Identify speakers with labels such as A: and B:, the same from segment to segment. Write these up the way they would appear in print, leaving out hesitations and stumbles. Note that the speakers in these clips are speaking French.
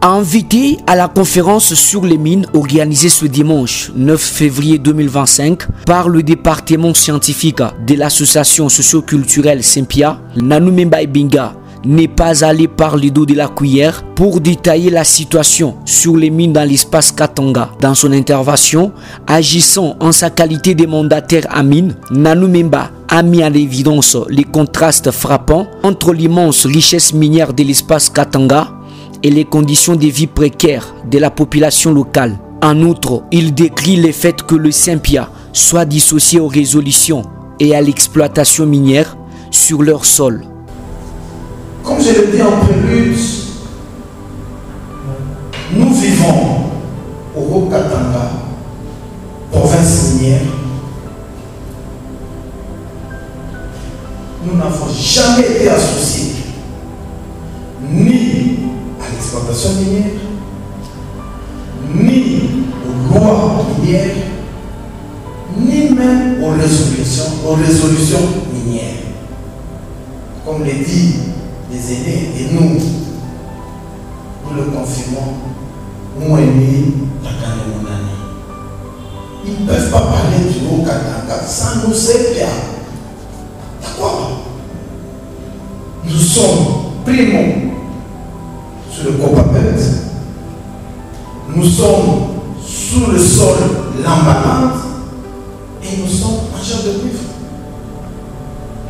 A: Invité à la conférence sur les mines organisée ce dimanche 9 février 2025 par le département scientifique de l'association socio-culturelle Sempia, Nanou Memba Ibinga n'est pas allé par le dos de la cuillère pour détailler la situation sur les mines dans l'espace Katanga. Dans son intervention, agissant en sa qualité de mandataire à mine, Nanou Memba a mis en évidence les contrastes frappants entre l'immense richesse minière de l'espace Katanga et les conditions de vie précaires de la population locale. En outre, il décrit le fait que le Sempia soit dissocié aux résolutions et à l'exploitation minière sur leur sol.
B: Comme je l'ai dit en prélude, nous vivons au Haut-Katanga, province minière. Nous n'avons jamais été associés ni à l'exploitation minière, ni aux lois minières, ni même aux résolutions minières. Comme le dit les aînés, et nous le confirmons, nous aînés, ils ne peuvent pas parler du Haut-Katanga sans nous servir. D'accord? Nous sommes primo sur le Copapet, nous sommes sous le sol Lambalande et nous sommes en chair de cuivre.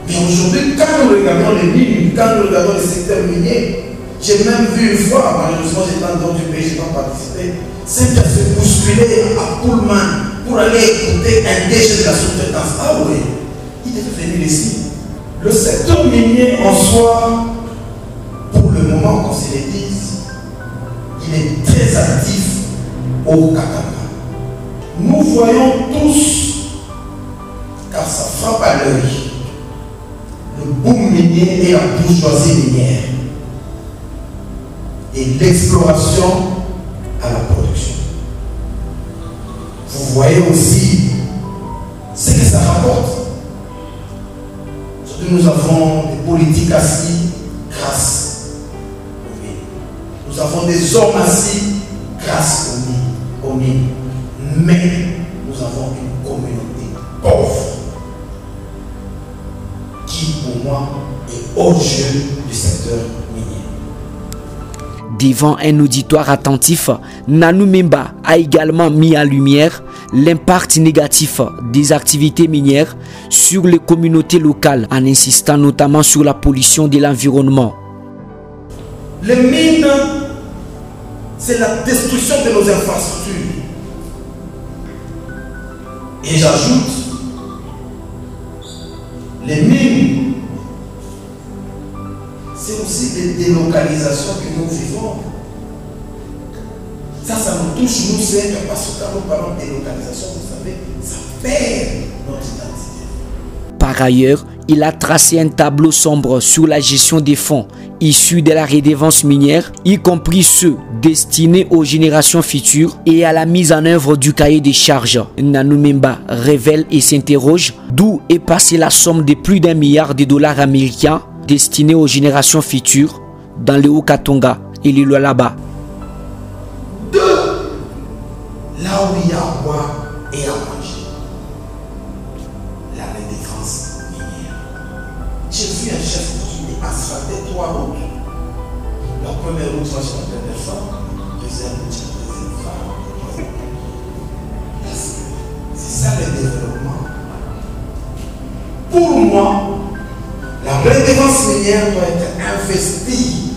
B: Mais aujourd'hui, quand nous regardons les mines, quand nous regardons les secteurs miniers, j'ai même vu une fois, malheureusement j'étais dans d'autres pays, je n'ai pas participé, c'est de se bousculer à Pullman pour aller écouter un déchet de la sous-traitance. Ah oui, il devait venir ici. Le secteur minier en soi, pour le moment qu'on se le dise, il est très actif au Katanga. Nous voyons tous, car ça frappe à l'œil, le boom minier et la bourgeoisie minière et l'exploration à la production. Vous voyez aussi ce que ça rapporte. Aujourd'hui, nous avons des politiques assis grâce aux mines. Nous avons des hommes assis grâce aux mines. Mais nous avons une communauté pauvre qui, pour moi, est hors jeu du secteur minier.
A: Devant un auditoire attentif, Nanou Memba a également mis en lumière l'impact négatif des activités minières sur les communautés locales, en insistant notamment sur la pollution de l'environnement.
B: Les mines, c'est la destruction de nos infrastructures. Et j'ajoute, les mines, c'est aussi des délocalisations que nous vivons. Ça nous touche, nous, c'est parce que quand nous parlons de délocalisation, vous savez, ça perd notre identité.
A: Par ailleurs, il a tracé un tableau sombre sur la gestion des fonds issus de la redevance minière, y compris ceux destinés aux générations futures et à la mise en œuvre du cahier des charges. Nanou Memba révèle et s'interroge d'où est passée la somme de plus d'1 milliard de dollars américains destinés aux générations futures dans le Haut-Katanga et le Lualaba.
B: Là où il y a à boire et à manger, la redevance minière. J'ai vu un chef qui asphaltait 3 routes. La première route va sur la personne, deuxième route sur la deuxième femme. C'est ça le développement. Pour moi, la redevance minière doit être investie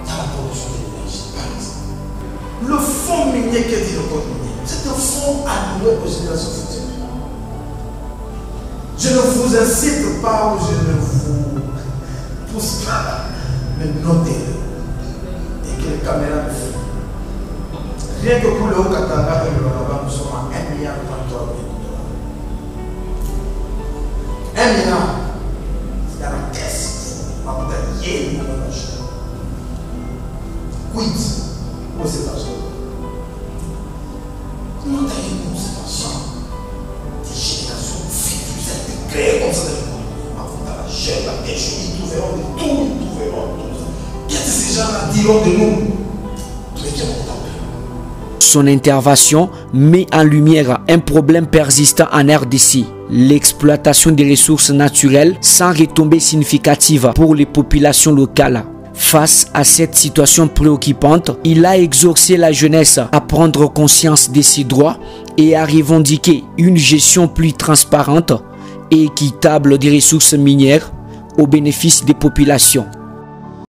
B: dans la production d'énergie, par exemple. Le fonds minier qui dit le code minier, c'est un fonds alloué aux générations futures. Je ne vous incite pas ou je ne vous pousse pas, mais notez-le. Et que les caméras me filment. Rien que pour le Haut-Katanga et le Lualaba, nous sommes à 1,33 milliard de dollars. 1 milliard. C'est dans la caisse. On va vous dire, quid? Où est cet argent? Comment taillez-nous cet argent? Des générations futures, vous êtes créés comme ça. Avant la chair, la pêche, ils trouveront de tout, ils trouveront tout. Qu'est-ce que ces gens-là diront de nous.
A: Son intervention met en lumière un problème persistant en RDC, l'exploitation des ressources naturelles sans retombées significatives pour les populations locales. Face à cette situation préoccupante, il a exhorté la jeunesse à prendre conscience de ses droits et à revendiquer une gestion plus transparente et équitable des ressources minières au bénéfice des populations.